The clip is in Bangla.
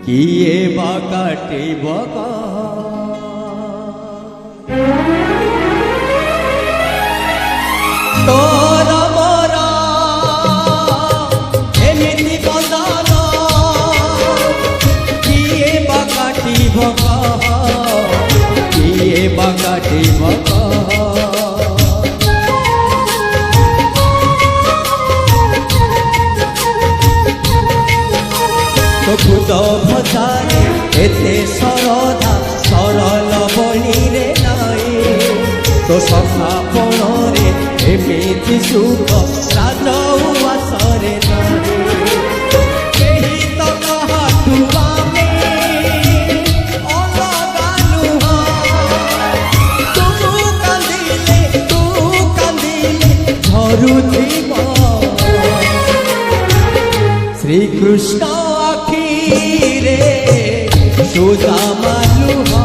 কিয়ে বা কাটিব তোর মোর এমিতি বদন কিয়ে বা কাটিব কিয়ে বা কাটিব তো খুদ ভজারে এতে সরদা সরল বলিরে নাই তো সখা পণরে এমিতি সুখ রাজউয়াসরে নাই কেহি তো কাহাঠু আমি অলগা নুহাঁ তু কান্দিলে ঝରୁଥିବ শ্রীকৃষ্ণ আখিরে সুদামা লুহা